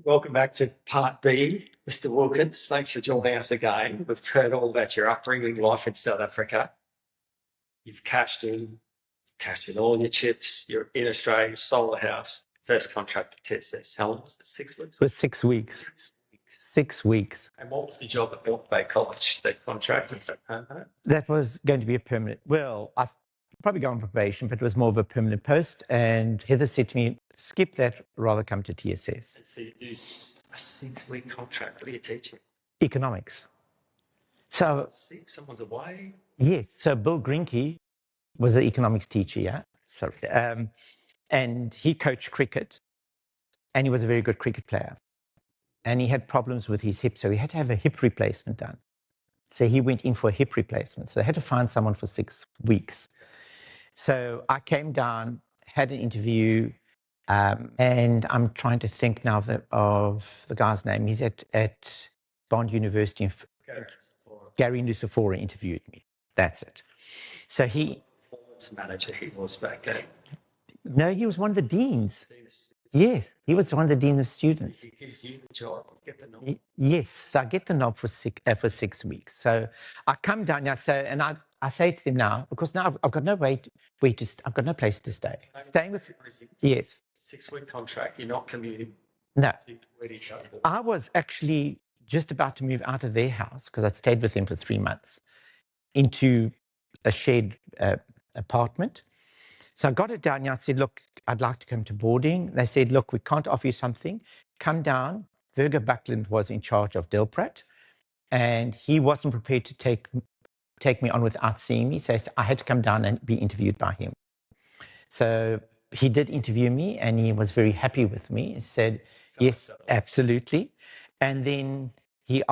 Welcome back to part B, Mr. Wilkins. Thanks for joining us again. We've heard all about your upbringing, life in South Africa. You've cashed in all your chips. You're in Australia, you sold the house. First contract at TSS. How long was it? 6 weeks? For 6 weeks. 6 weeks. 6 weeks. And what was the job at Milk Bay College? The contract was that permanent? That was going to be a permanent. Well, I've probably gone on probation, but it was more of a permanent post. And Heather said to me, skip that, rather come to TSS. So you do a 6-week contract. What are you teaching? Economics. So, Someone's away? yes. So Bill Grinke was an economics teacher, yeah? Sorry. And he coached cricket, and he was a very good cricket player. And he had problems with his hip, so he had to have a hip replacement done. So he went in for a hip replacement. So they had to find someone for 6 weeks. So I came down, had an interview, and I'm trying to think now of the guy's name. He's at Bond University. Gary Nusafora interviewed me. That's it. So he... Performance manager he was back then. No, he was one of the deans. Yes, he was one of the dean of students. He gives you the job, get the knob. Yes, so I get the knob for 6 weeks. So I come down now, and I say to them now, because now I've got no I've got no place to stay. Staying with, yes. 6-week contract, you're not commuting. No. Where do you go? I was actually just about to move out of their house, because I'd stayed with them for 3 months, into a shared apartment. So I got it down and I said, look, I'd like to come to boarding. They said, look, we can't offer you something. Come down. Virgo Buckland was in charge of Dilprat, and he wasn't prepared to take me on without seeing me. So I had to come down and be interviewed by him. So he did interview me, and he was very happy with me. He said, yes, absolutely. And then he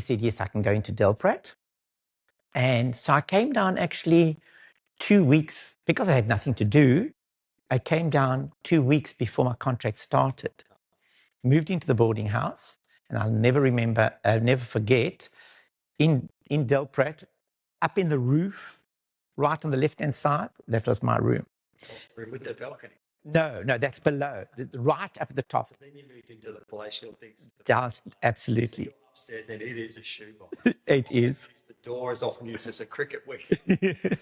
said, yes, I can go into Dilprat. And so I came down actually 2 weeks, because I had nothing to do. I came down 2 weeks before my contract started, moved into the boarding house, and I'll never forget, in Dilprat, up in the roof, right on the left-hand side, that was my room. With the balcony? No, that's below, right up at the top. So then you moved into the palatial things. Down, absolutely. You're upstairs, and it is a shoebox. It is. The door is often used as a cricket wicket.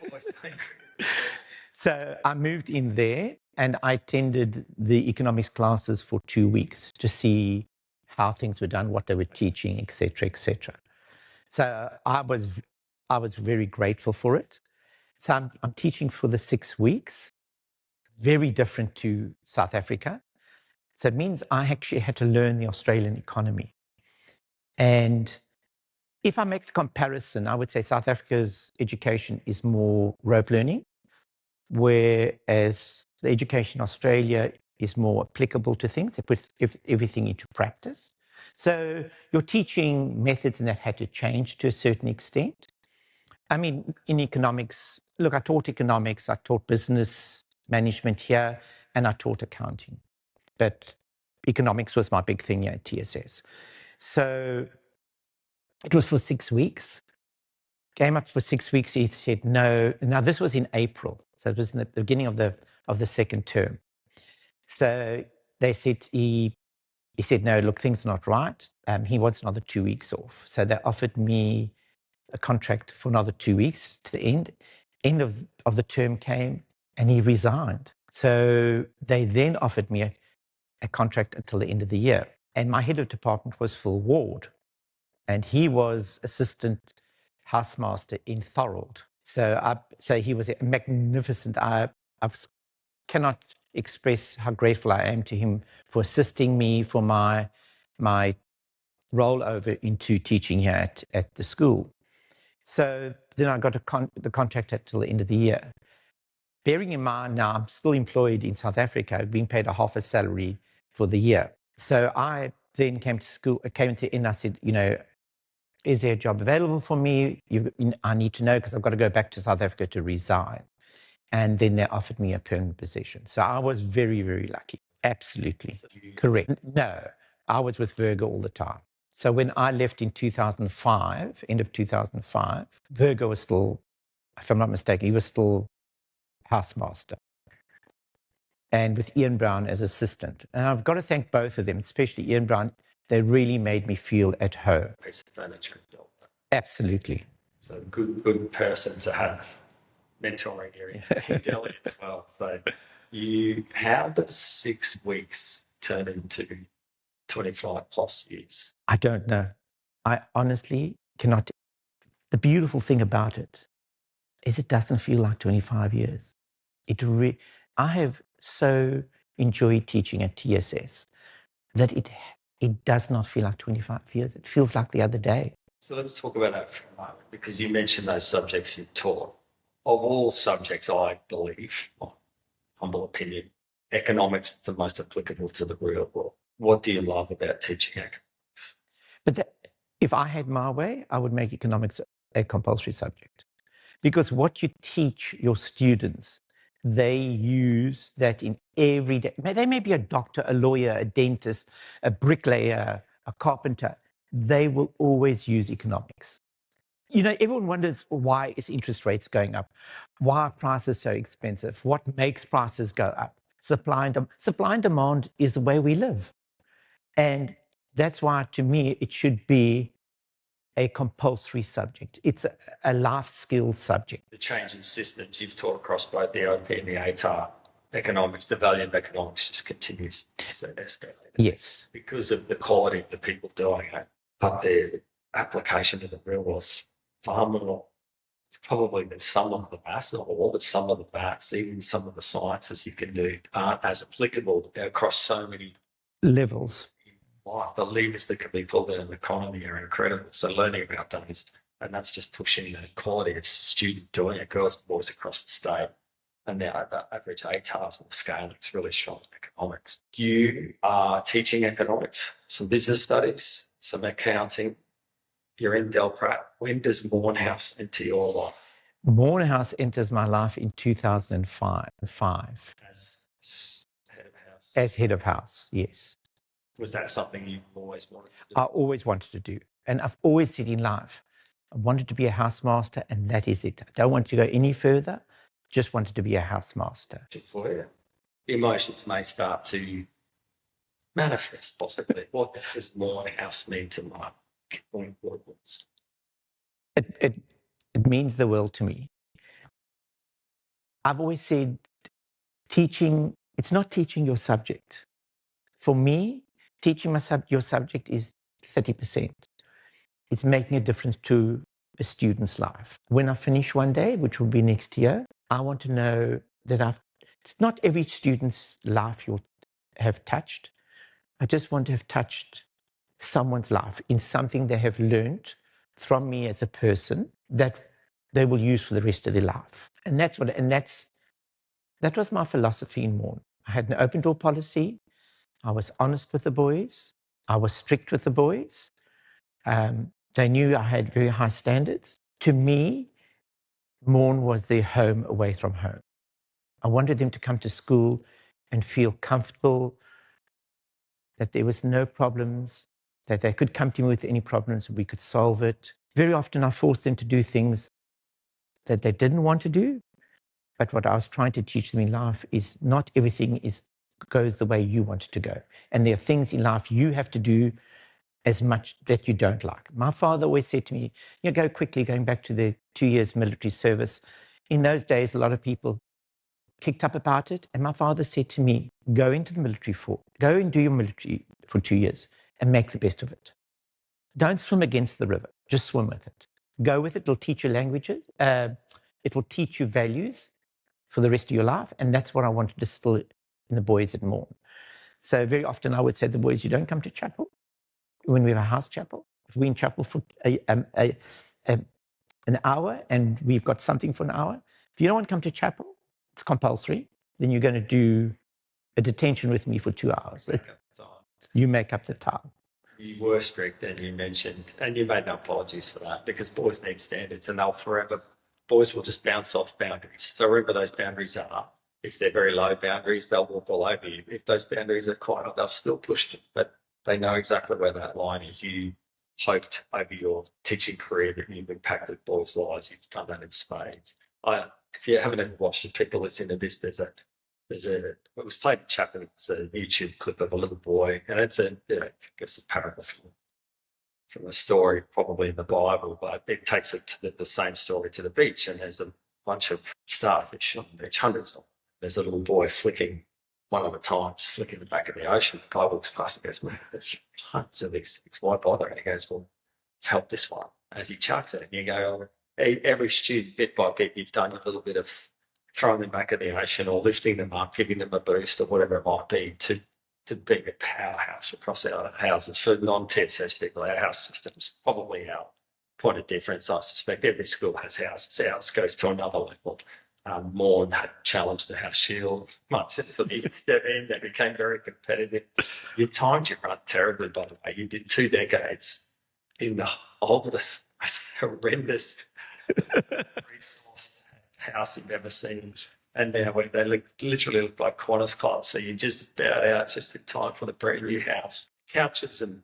So I moved in there, and I attended the economics classes for 2 weeks to see how things were done, what they were teaching, etc., etc. So I was very grateful for it. So I'm teaching for the 6 weeks, very different to South Africa. So it means I actually had to learn the Australian economy. And if I make the comparison, I would say South Africa's education is more rote learning, whereas the education in Australia is more applicable to things. They put everything into practice. So your teaching methods and that had to change to a certain extent. I mean, in economics, look, I taught economics, I taught business management here, and I taught accounting. But economics was my big thing here at TSS. So it was for 6 weeks. Came up for 6 weeks, he said no. Now this was in April. So it was in the beginning of the second term. So they said, he said, no, look, things are not right. He wants another 2 weeks off. So they offered me a contract for another 2 weeks to the end. End of the term came, and he resigned. So they then offered me a contract until the end of the year. And my head of department was Phil Ward, and he was assistant housemaster in Thorold. So he was magnificent. I cannot express how grateful I am to him for assisting me for my rollover into teaching here at the school. So then I got the contract until the end of the year. Bearing in mind now I'm still employed in South Africa, being paid a half a salary for the year. So I then came to the end, I said, is there a job available for me? I need to know, because I've got to go back to South Africa to resign. And then they offered me a permanent position. So I was very, very lucky. Absolutely. Correct. No, I was with Virgo all the time. So when I left in 2005, end of 2005, Virgo was still, if I'm not mistaken, he was still housemaster. and with Ian Brown as assistant. And I've got to thank both of them, especially Ian Brown. They really made me feel at home. Piece of furniture. Absolutely. So good person to have mentoring in Delhi as well. So how does 6 weeks turn into 25 plus years? I don't know. I honestly cannot. The beautiful thing about it is it doesn't feel like 25 years. I have so enjoyed teaching at TSS that it does not feel like 25 years. It feels like the other day. So let's talk about that for a moment, because you mentioned those subjects you've taught. Of all subjects, I believe, my humble opinion, economics is the most applicable to the real world. What do you love about teaching economics? But if I had my way, I would make economics a compulsory subject. Because what you teach your students, they use that in every day. They may be a doctor, a lawyer, a dentist, a bricklayer, a carpenter. They will always use economics. You know, everyone wonders, why is interest rates going up? Why are prices so expensive? What makes prices go up? Supply and demand is the way we live. And that's why, to me, it should be a compulsory subject. It's a life skill subject. The change in systems you've taught across both the OP and the ATAR economics, the value of economics just continues to escalate. Yes. Because of the quality of the people doing it, but their application to the real world is phenomenal. It's probably that some of the maths, not all, but some of the maths, even some of the sciences you can do aren't as applicable across so many levels. Life. The levers that can be pulled in an economy are incredible. So learning about those, and that's just pushing the quality of student doing it, girls and boys across the state. And now the average ATARs and the scaling is really strong in economics. You are teaching economics, some business studies, some accounting. You're in Delprat. When does Mournehouse enter your life? Mournehouse enters my life in 2005. As head of house? As head of house, yes. Was that something you always wanted to do? I always wanted to do. And I've always said in life, I wanted to be a housemaster, and that is it. I don't want to go any further, just wanted to be a housemaster. For you. Emotions may start to manifest, possibly. What does Mournehouse mean to Mark Wilkins? It means the world to me. I've always said teaching, it's not teaching your subject. For me, teaching your subject is 30%. It's making a difference to a student's life. When I finish one day, which will be next year, I want to know that it's not every student's life you'll have touched. I just want to have touched someone's life in something they have learned from me as a person that they will use for the rest of their life. And that was my philosophy in Mourne. I had an open door policy. I was honest with the boys. I was strict with the boys. They knew I had very high standards. To me, Mourne was their home away from home. I wanted them to come to school and feel comfortable, that there was no problems, that they could come to me with any problems, we could solve it. Very often I forced them to do things that they didn't want to do. But what I was trying to teach them in life is not everything goes the way you want it to go. And there are things in life you have to do as much that you don't like. My father always said to me, go quickly, going back to the 2 years military service. In those days, a lot of people kicked up about it. And my father said to me, go into the military go and do your military for 2 years and make the best of it. Don't swim against the river, just swim with it. Go with it, it'll teach you languages. It will teach you values for the rest of your life. And that's what I want to distill in the boys at Mourne. So very often I would say to the boys, you don't come to chapel. When we have a house chapel, if we're in chapel for an hour and we've got something for an hour, if you don't want to come to chapel, it's compulsory, then you're going to do a detention with me for 2 hours. You make up the time. You were strict, and you mentioned, and you made no apologies for that, because boys need standards and they'll forever, boys will just bounce off boundaries. So wherever those boundaries are, if they're very low boundaries, they'll walk all over you. If those boundaries are quite high, they'll still push them, but they know exactly where that line is. You hoped over your teaching career that you've impacted boys' lives. You've done that in spades. If you haven't ever watched it, people listen to this, there's a it was played in Chapman. It's a YouTube clip of a little boy, and it's I guess a parable from a story, probably in the Bible, but it takes it to the same story to the beach, and there's a bunch of starfish on the beach, hundreds of them. There's a little boy flicking one at a time, just flicking the back of the ocean. The guy walks past and goes, "Man, there's tons of these things. Why bother?" And he goes, "Well, help this one." As he chucks it, and you go, every student, bit by bit, you've done a little bit of throwing them back at the ocean or lifting them up, giving them a boost or whatever it might be to being a powerhouse across our houses. For non-TSS people, our house system's probably our point of difference. I suspect every school has houses. Ours goes to another level. Morn had challenged the House Shield much as the step in. They became very competitive. You timed your run terribly, by the way. You did 2 decades in the oldest, most horrendous resource house you've ever seen. And now they literally look like Qantas clubs. So you just bowed out just in time for the brand new house. Couches and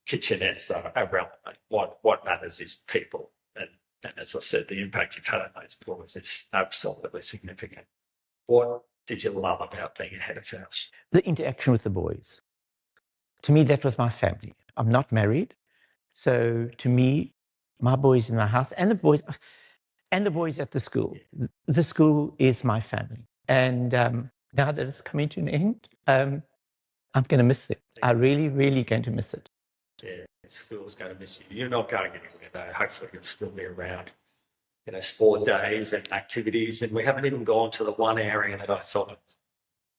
kitchenettes are irrelevant. What matters is people. And as I said, the impact you've had on those boys is absolutely significant. What did you love about being a head of house? The interaction with the boys. To me, that was my family. I'm not married. So to me, my boys in my house and the boys at the school. The school is my family. And now that it's coming to an end, I'm going to miss it. I'm really, really going to miss it. Yeah, school's going to miss you. You're not going anywhere, though. Hopefully you'll still be around. Sport days and activities. And we haven't even gone to the one area that I thought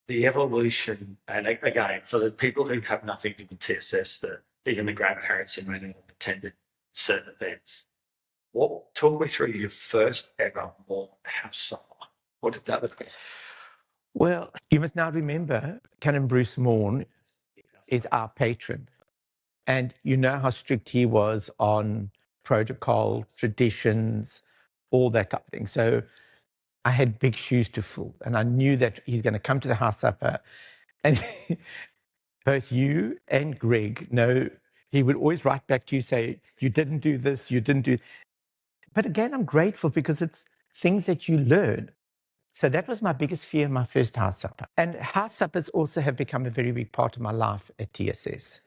the evolution, and again, for the people who have nothing to do with TSS, even the grandparents who may not have attended certain events, talk me through your first ever Morn house summer. What did that look like? Well, you must now remember, Canon Bruce Morn is our patron. And you know how strict he was on protocol, traditions, all that type of thing. So I had big shoes to fill. And I knew that he's going to come to the house supper. And both you and Greg know he would always write back to you, say, you didn't do this, you didn't do. But again, I'm grateful because it's things that you learn. So that was my biggest fear, my first house supper. And house suppers also have become a very big part of my life at TSS.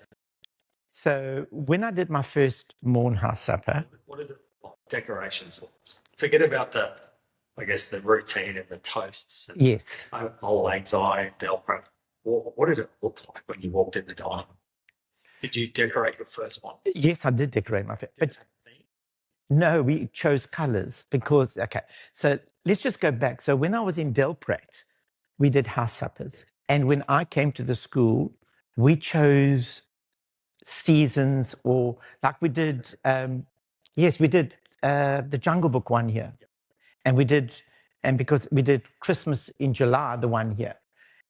So when I did my first Morn house supper. What are the decorations? Forget about the routine and the toasts. And yes. Old Lang Syne, Delpro. What did it look like when you walked in the dining room? Did you decorate your first one? Yes, I did decorate my first. But no, we chose colours because, okay, so let's just go back. So when I was in Delprat, we did house suppers. And when I came to the school, we chose seasons, or like we did, we did the Jungle Book one here. And because we did Christmas in July, the one here.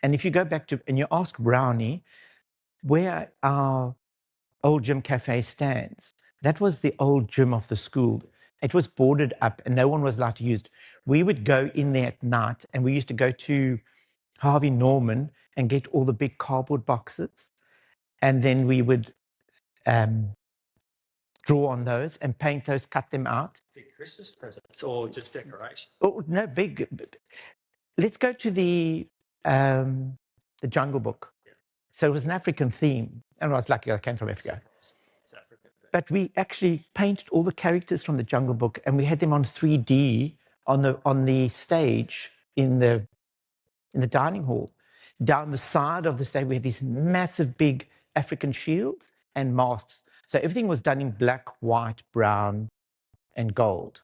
And if you go back to, and you ask Brownie, where our old gym cafe stands, that was the old gym of the school. It was boarded up and no one was allowed to use it. We would go in there at night and we used to go to Harvey Norman and get all the big cardboard boxes. And then we would draw on those and paint those, cut them out. Big Christmas presents or just decoration? Oh, no, big. Let's go to the Jungle Book. Yeah. So it was an African theme. And I was lucky I came from Africa. But we actually painted all the characters from the Jungle Book and we had them on 3D on the stage in the dining hall. Down the side of the stage, we had these massive big African shields and masks. So everything was done in black, white, brown, and gold.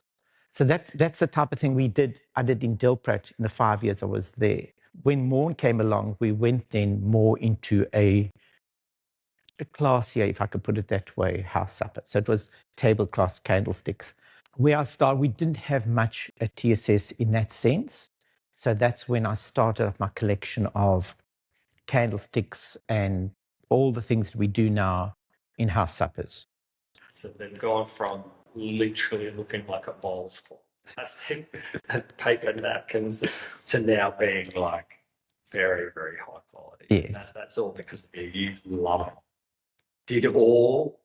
So that's the type of thing I did in Delprat in the 5 years I was there. When Morn came along, we went then more into a classier, if I could put it that way, house supper. So it was tablecloths, candlesticks. Where I started, we didn't have much at TSS in that sense. So that's when I started up my collection of candlesticks and all the things that we do now in house suppers. So they've gone from literally looking like a bowls full of paper napkins to now being like very, very high quality. Yes. That's all because of you. You love it. Did all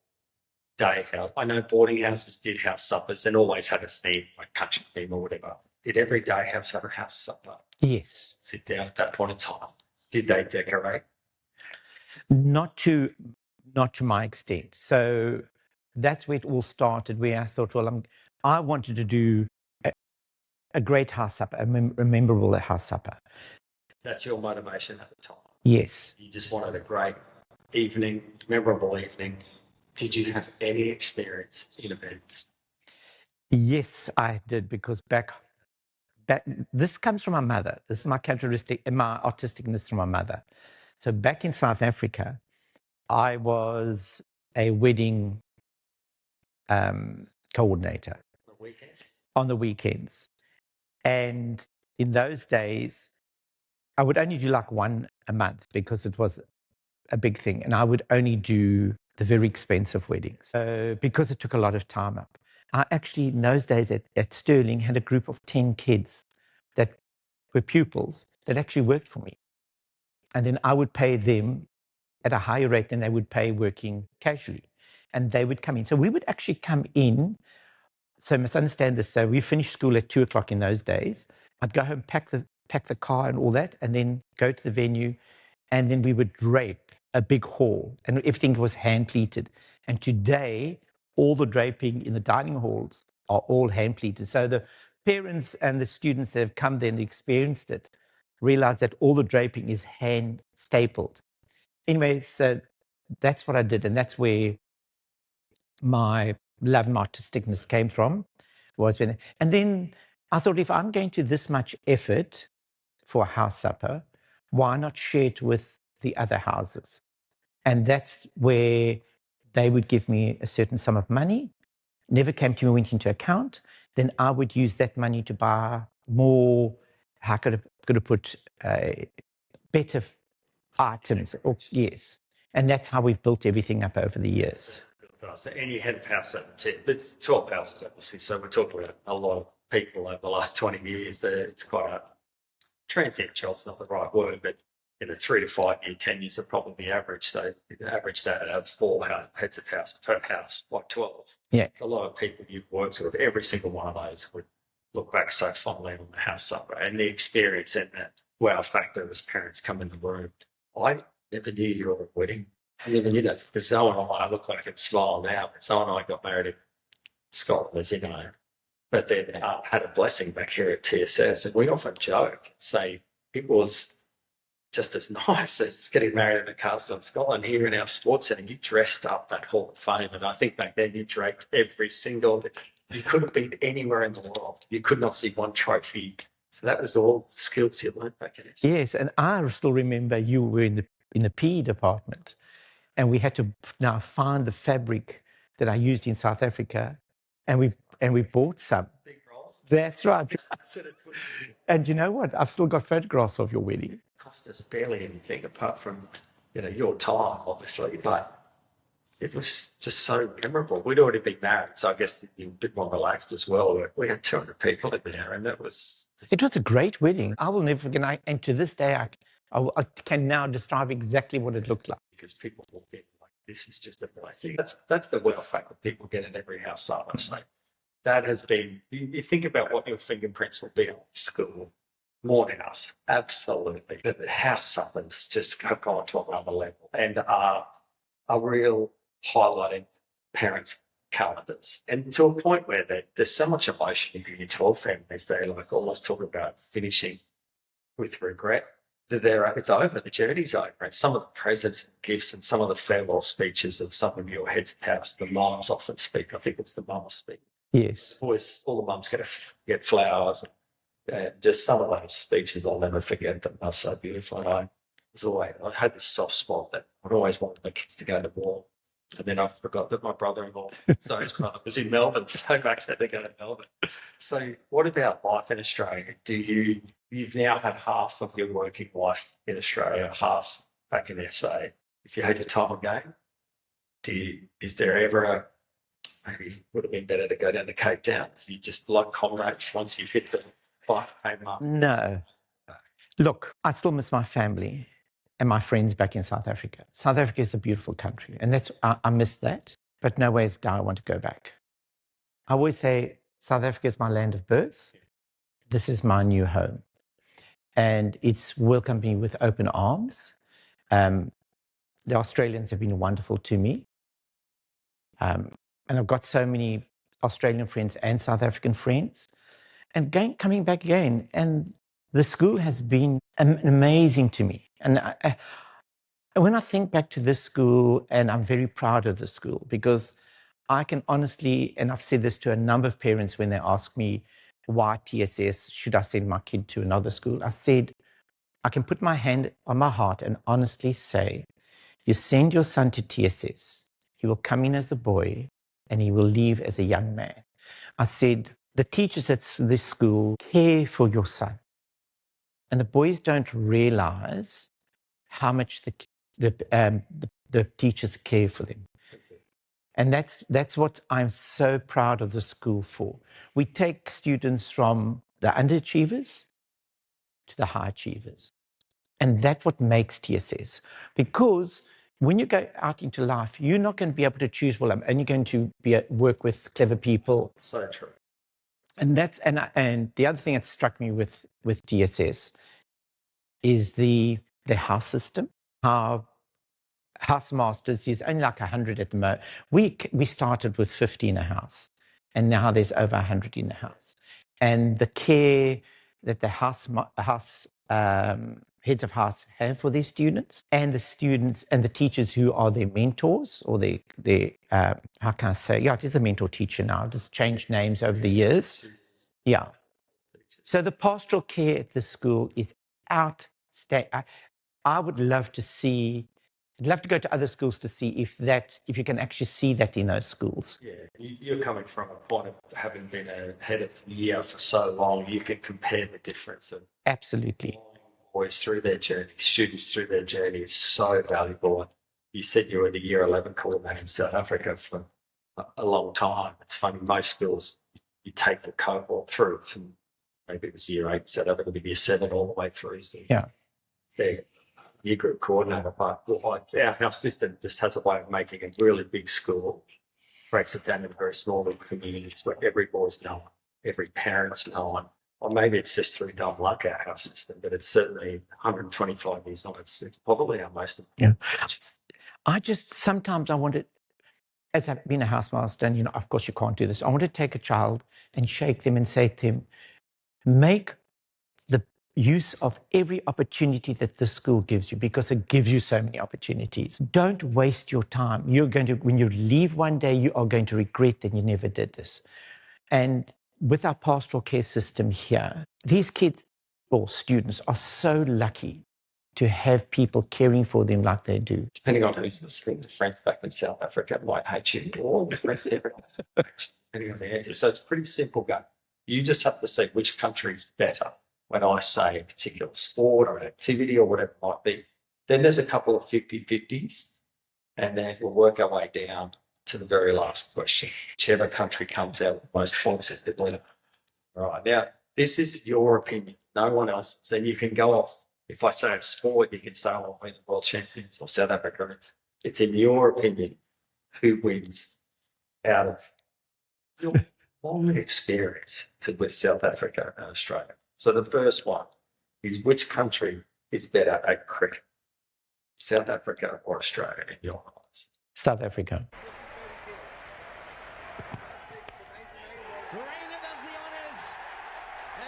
day house, I know boarding houses did house suppers and always had a theme, like country theme or whatever. Did every day have some house supper? Yes. Sit down at that point in time. Did they decorate? Not to my extent. So that's where it all started, where I thought, well, I wanted to do a great house supper, a memorable house supper. That's your motivation at the time. Yes. You just wanted a great evening, memorable evening. Did you have any experience in events? Yes, I did, because back this comes from my mother. This is my characteristic, my artisticness from my mother. So back in South Africa, I was a wedding coordinator on the weekends. And in those days, I would only do like one a month because it was a big thing. And I would only do the very expensive weddings. So because it took a lot of time up. I actually, in those days at Sterling, had a group of 10 kids that were pupils that actually worked for me. And then I would pay them at a higher rate than they would pay working casually. And they would come in. So we would actually come in. So you must understand this. So we finished school at 2:00 in those days. I'd go home, pack the car and all that, and then go to the venue. And then we would drape a big hall, and everything was hand pleated. And today, all the draping in the dining halls are all hand pleated. So the parents and the students that have come there and experienced it realize that all the draping is hand stapled. Anyway, so that's what I did, and that's where my love and my artisticness came from. And then I thought, if I'm going to this much effort for a house supper, why not share it with the other houses? And that's where they would give me a certain sum of money, never came to me, went into account. Then I would use that money to buy more, how could I put, better items. Yes. And that's how we've built everything up over the years. And you had a house at 10, it's 12 houses, obviously. So we're talking about a lot of people over the last 20 years. It's quite a transient job's not the right word, but 3 to 5 year, 10 years are probably the average. So the average that have 4 heads of house per house, like 12. Yeah. It's a lot of people you've worked with. Every single one of those would look back so fondly on the house supper and the experience and that wow factor as parents come in the room. I never knew you were a wedding. I never knew that, because Zoe and I look like I can smile now, but Zoe and I got married in Scotland, as you know, but then had a blessing back here at TSS, and we often joke and say it was just as nice as getting married in a castle in Scotland. Here in our sports centre, you dressed up that Hall of Fame, and I think back then you draped every single. You couldn't be anywhere in the world. You could not see one trophy. So that was all skills you learned back in it. Yes, and I still remember you were in the PE department, and we had to now find the fabric that I used in South Africa, and we bought some. Big rolls. That's right. And you know what? I've still got photographs of your wedding. It cost us barely anything apart from your time, obviously, but it was just so memorable. We'd already been married, so I guess you're a bit more relaxed as well. We had 200 people in there, and it was a great wedding. I will never forget. And to this day, I can now describe exactly what it looked like. Because people walked in like, this is just a blessing. That's the wealth fact that people get in every house supper. So that has been, you think about what your fingerprints will be on school, more than us, absolutely. But the house suppers just have gone to another level and are a real highlight in parents' calendars. And to a point where there's so much emotion in your 12 families, they like almost talk about finishing with regret. It's over, the journey's over. And some of the presents and gifts and some of the farewell speeches of some of your heads of house, the mums often speak. I think it's the mums speak. Yes. Always, all the mums get flowers and just some of those speeches I'll never forget them. They're so beautiful. And I had this soft spot that I'd always wanted my kids to go to war. And then I forgot that my brother-in-law, Zoe's brother, was in Melbourne, so Max had to go to Melbourne. So what about life in Australia? You've now had half of your working life in Australia, half back in SA. If you had your time again, is there ever maybe it would have been better to go down to Cape Town? You just like Comrades once you hit the 5K mark? No. Look, I still miss my family and my friends back in South Africa. South Africa is a beautiful country, and I miss that, but no way do I want to go back. I always say South Africa is my land of birth, this is my new home. And it's welcomed me with open arms. The Australians have been wonderful to me. And I've got so many Australian friends and South African friends. And coming back again, and the school has been amazing to me. And when I think back to this school, and I'm very proud of the school, because I can honestly, and I've said this to a number of parents when they ask me, why TSS, should I send my kid to another school? I said, I can put my hand on my heart and honestly say, you send your son to TSS, he will come in as a boy and he will leave as a young man. I said, the teachers at this school care for your son. And the boys don't realize how much the teachers care for them. And that's what I'm so proud of the school for. We take students from the underachievers to the high achievers. And that's what makes TSS. Because when you go out into life, you're not going to be able to choose, well, I'm only going to work with clever people. So true. And and the other thing that struck me with TSS is the house system. How house masters is only like 100 at the moment. We started with 50 in a house, and now there's over 100 in the house. And the care that the heads of house have for their students, and the teachers who are their mentors, or their how can I say? Yeah, it is a mentor teacher now. It's changed names over the years. Yeah. So the pastoral care at the school is outstanding. I would love to see. I'd love to go to other schools to see if you can actually see that in those schools. Yeah, you're coming from a point of having been a head of year for so long, you can compare the difference of Absolutely. Boys through their journey, students through their journey is so valuable. And you said you were the year 11 coordinator in South Africa for a long time. It's funny, most schools, you take the cohort through from maybe it was year 8, South Africa, to year 7 all the way through. So yeah. Their year group coordinator, but our system just has a way of making a really big school, breaks it down into very small little communities where every boy's known, every parent's known, or maybe it's just through dumb luck, our house system, but it's certainly 125 years on. It's probably our most important. Sometimes I wanted, as I've been a housemaster, and of course you can't do this, I want to take a child and shake them and say to him, make the use of every opportunity that the school gives you, because it gives you so many opportunities. Don't waste your time. When you leave one day, you are going to regret that you never did this. And with our pastoral care system here, these kids or students are so lucky to have people caring for them like they do. Depending on who's listening, the French back in South Africa might hate you, or the French depending on the answer. So it's pretty simple, guy. You just have to see which country's better when I say a particular sport or an activity or whatever it might be. Then there's a couple of 50-50s, and then we'll work our way down to the very last question. Whichever country comes out with most points is the winner. All right. Now, this is your opinion, no one else. So you can go off. If I say a sport, you can say, oh, we're the world champions or South Africa. It's in your opinion who wins out of your long experience with South Africa and Australia. So the first one is, which country is better at cricket? South Africa or Australia in your eyes? South Africa. Reina does the honours,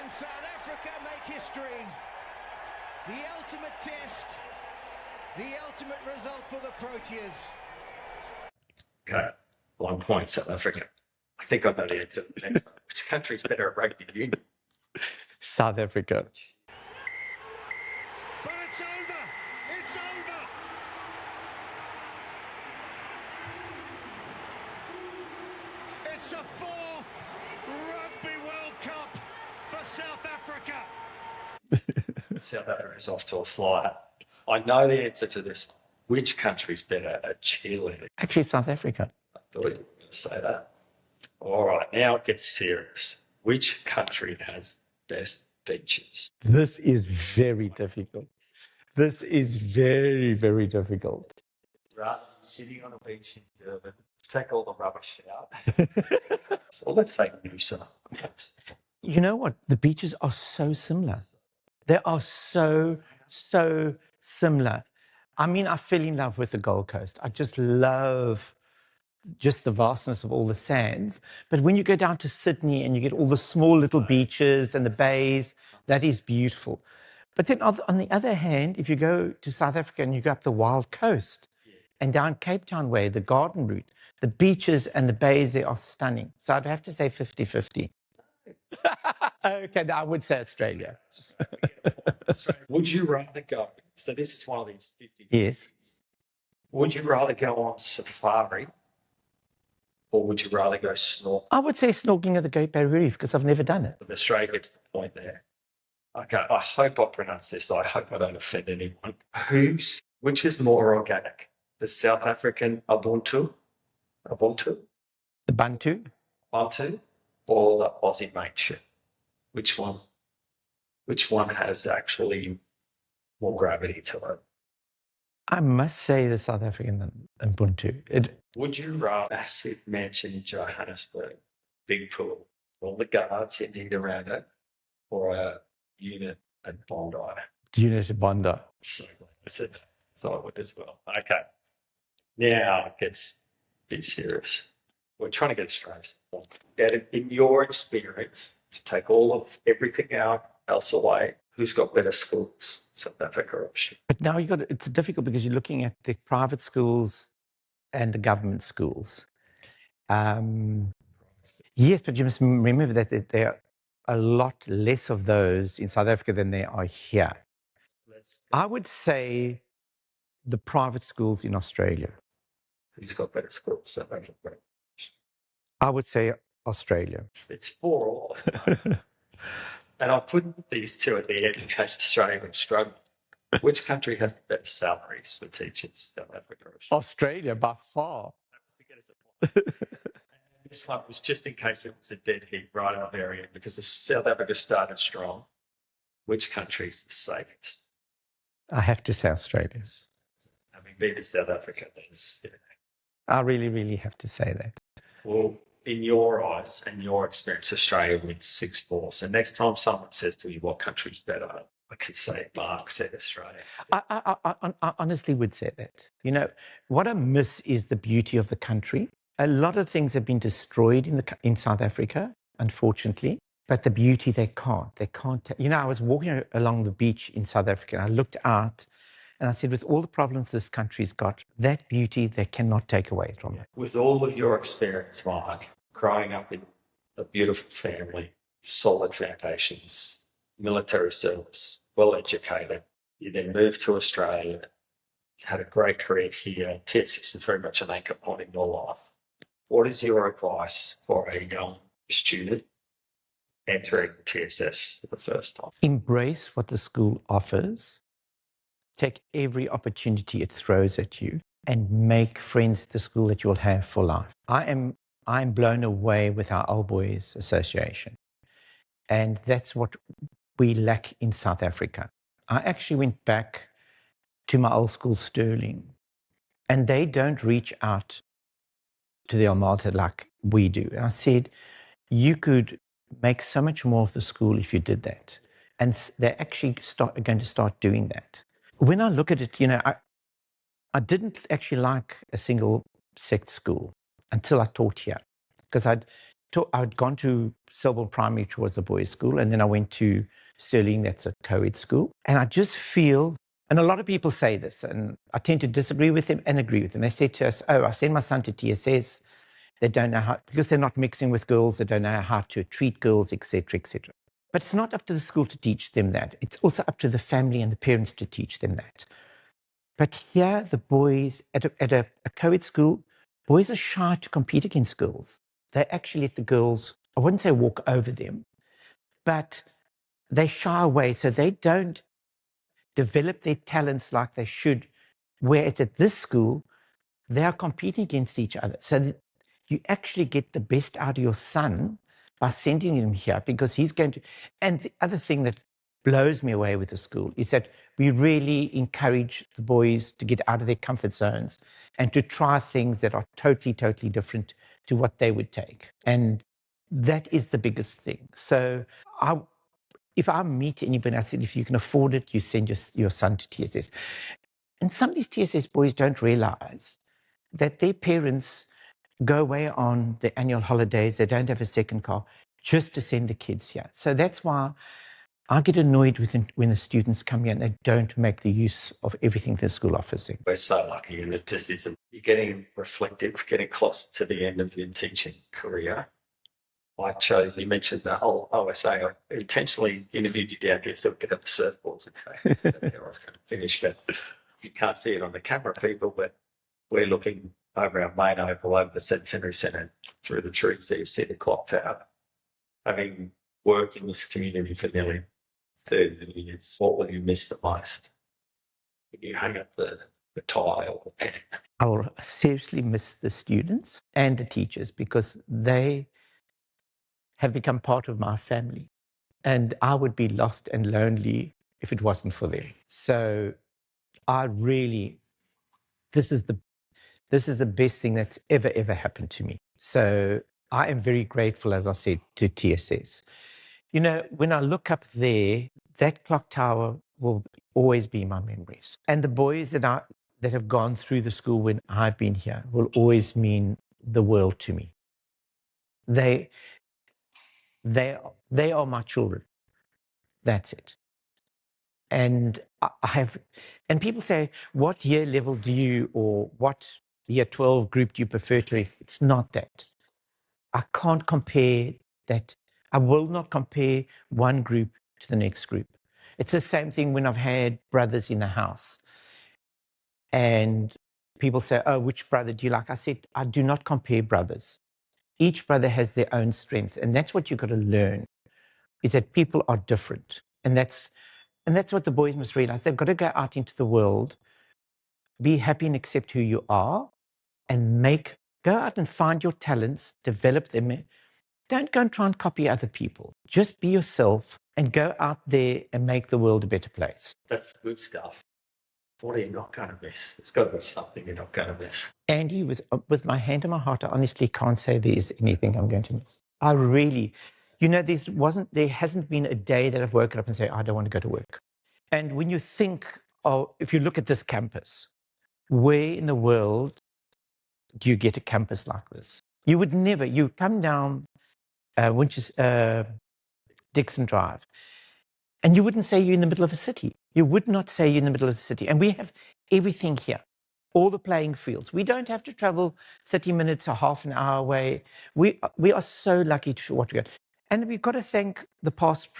and South Africa make history. The ultimate test, the ultimate result for the Proteas. Okay, 1 point, South Africa. I think I know the answer to the next one. Which country is better at rugby union? South Africa. But it's over! It's over! It's a 4th Rugby World Cup for South Africa. South Africa's off to a flyer. I know the answer to this. Which country's better at cheerleading? Actually, South Africa. I thought you were going to say that. All right, now it gets serious. Which country has best beaches? This is very difficult. This is very, very difficult. Rather than sitting on a beach in Durban, take all the rubbish out. So let's say Noosa. You know what? The beaches are so similar. They are so similar. I mean, I fell in love with the Gold Coast. I just love just the vastness of all the sands. But when you go down to Sydney and you get all the small little beaches and the bays, that is beautiful. But then on the other hand, if you go to South Africa and you go up the Wild Coast and down Cape Town Way, the Garden Route, the beaches and the bays, they are stunning. So I'd have to say 50-50. Okay, now I would say Australia. Would you rather go? So this is one of these 50. Yes. Would you rather go on safari, or would you rather go snorkeling? I would say snorkeling at the Great Barrier Reef because I've never done it. Australia gets the point there. Okay, I hope I pronounce this. I hope I don't offend anyone. Which is more organic, the South African Ubuntu, The Bantu? Bantu, or the Aussie mateship? Which one? Which one has actually more gravity to it? I must say the South African Ubuntu. Would you rather a massive mansion in Johannesburg, big pool, all the guards you need around it, or a unit at Bondi? Unit at Bondi. So glad I said that. So I would as well. Okay. Now it gets a bit serious. We're trying to get straight. In your experience, to take all of everything else away, who's got better schools, South Africa or Australia? But now it's difficult because you're looking at the private schools and the government schools. Yes, but you must remember that there are a lot less of those in South Africa than there are here. I would say the private schools in Australia. Who's got better schools, South Africa? I would say Australia. It's 4-all. And I'll put these two at the end in case Australia would struggle. Which country has the best salaries for teachers, South Africa or Australia? Australia, by far. This one was just in case it was a dead heat right in the very end, because South Africa started strong. Which country is the safest? I have to say Australia. Having been to South Africa, I really, really have to say that. Well, in your eyes and your experience, Australia wins 6-4. So next time someone says to me, what country's better? I could say, Mark said Australia. I honestly would say that. You know, what I miss is the beauty of the country. A lot of things have been destroyed in South Africa, unfortunately, but the beauty they can't. You know, I was walking along the beach in South Africa and I looked out and I said, with all the problems this country's got, that beauty they cannot take away from it. With all of your experience, Mark, growing up in a beautiful family, solid foundations, military service, well educated, you then moved to Australia, had a great career here. TS6 is very much an anchor point in your life. What is your advice for a young student entering TSS for the first time? Embrace what the school offers. Take every opportunity it throws at you and make friends at the school that you'll have for life. I'm blown away with our Old Boys Association. And that's what we lack in South Africa. I actually went back to my old school, Sterling, and they don't reach out to the Almata like we do. And I said, you could make so much more of the school if you did that. And they're actually going to start doing that. When I look at it, you know, I didn't actually like a single sect school until I taught here, because I'd gone to Selborne Primary, which was a boys' school, and then I went to Sterling, that's a co-ed school. And I just feel, and a lot of people say this, and I tend to disagree with them and agree with them. They say to us, oh, I send my son to TSS, they don't know how, because they're not mixing with girls, they don't know how to treat girls, etc., etc. But it's not up to the school to teach them that. It's also up to the family and the parents to teach them that. But here, the boys, at a co-ed school, boys are shy to compete against girls. They actually let the girls, I wouldn't say walk over them, but they shy away, so they don't develop their talents like they should. Whereas at this school, they are competing against each other. So you actually get the best out of your son by sending him here, because he's going to. And the other thing that blows me away with the school is that we really encourage the boys to get out of their comfort zones and to try things that are totally, totally different to what they would take. And that is the biggest thing. So if I meet anybody, I said, if you can afford it, you send your son to TSS. And some of these TSS boys don't realize that their parents go away on the annual holidays. They don't have a second car just to send the kids here. So that's why I get annoyed when the students come here and they don't make the use of everything the school offers them. We're so lucky, and it just isn't. You're getting reflective, getting close to the end of your teaching career. You mentioned the whole OSA. I intentionally interviewed you down here so we could have the surfboards. In fact, I was going to finish, but you can't see it on the camera, people, but we're looking over our main oval, over the Centenary Centre, through the trees there, you see the clock tower. Having worked in this community for nearly 30 years, what will you miss the most? When you hang up the tie or the pen? I will seriously miss the students and the teachers because they have become part of my family. And I would be lost and lonely if it wasn't for them. So I really, this is the best thing that's ever happened to me. So I am very grateful, as I said, to TSS. You know, when I look up there, that clock tower will always be my memories. And the boys that have gone through the school when I've been here will always mean the world to me. They are my children. That's it. And and people say, what year level do you, or what year 12 group do you prefer to? It's not that. I can't compare that. I will not compare one group to the next group. It's the same thing when I've had brothers in the house. And people say, oh, which brother do you like? I said, I do not compare brothers. Each brother has their own strength. And that's what you've got to learn, is that people are different. And that's what the boys must realize. They've got to go out into the world, be happy and accept who you are, and go out and find your talents, develop them. Don't go and try and copy other people. Just be yourself and go out there and make the world a better place. That's the good stuff. What are you not going to miss? There's got to be something you're not going to miss. Andy, with my hand on my heart, I honestly can't say there is anything I'm going to miss. I really, there hasn't been a day that I've woken up and say, I don't want to go to work. And when you think if you look at this campus, where in the world do you get a campus like this? You would never, you come down Dixon Drive, and you wouldn't say you're in the middle of a city. You would not say you're in the middle of the city. And we have everything here, all the playing fields. We don't have to travel 30 minutes or half an hour away. We are so lucky to what we got. And we've got to thank the past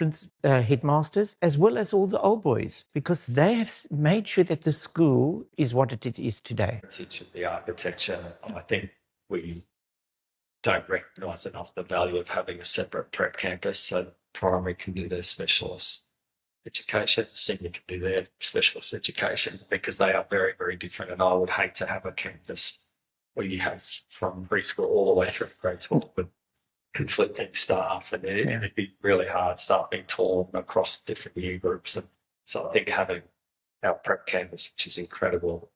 headmasters as well as all the old boys, because they have made sure that the school is what it is today. The architecture, I think we don't recognise enough the value of having a separate prep campus. So primary can do their specialist education, senior can do their specialist education, because they are very, very different. And I would hate to have a campus where you have from preschool all the way through grade 12 with conflicting staff, and it'd be really hard, staff being torn across different year groups. And so I think having our prep campus, which is incredible,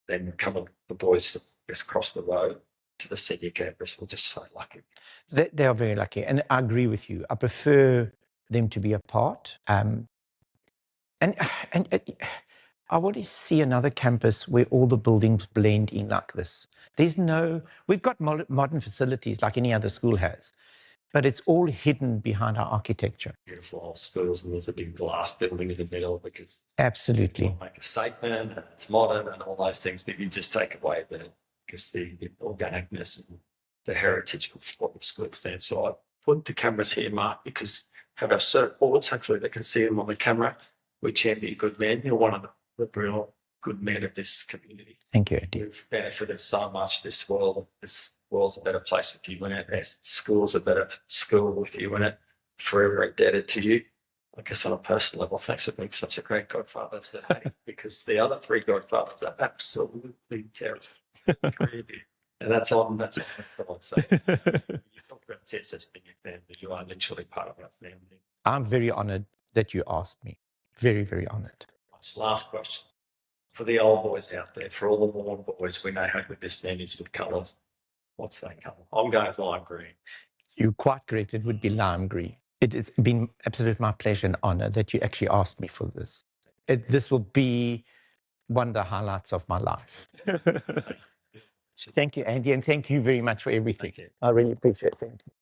then coming the boys to just cross the road to the senior campus, we're just so lucky. They are very lucky, and I agree with you. I prefer them to be apart. And I want to see another campus where all the buildings blend in like this. We've got modern facilities like any other school has, but it's all hidden behind our architecture. Beautiful old schools, and there's a big glass building in the middle because absolutely you make a statement and it's modern and all those things, but you just take away the organicness and the heritage of what the school stands. So I put the cameras here, Mark, because have our surfboards. Hopefully they can see them on the camera. We champion good men. You're one of the real good men of this community. Thank you, Andy. We've benefited so much. This world's a better place with you in it. This school's a better school with you in it. Forever indebted to you. I guess on a personal level, thanks for being such a great godfather today, because the other three godfathers are absolutely terrible. And that's on God. So you talk about TSS being your family. You are literally part of our family. I'm very honoured that you asked me. Very, very honoured. Last question. For the old boys out there, for all the worn boys, we know how good this man is with colours. What's that colour? I'm going with lime green. You're quite correct. It would be lime green. It has been absolutely my pleasure and honor that you actually asked me for this. This will be one of the highlights of my life. Thank you, Andy, and thank you very much for everything. I really appreciate it. Thank you.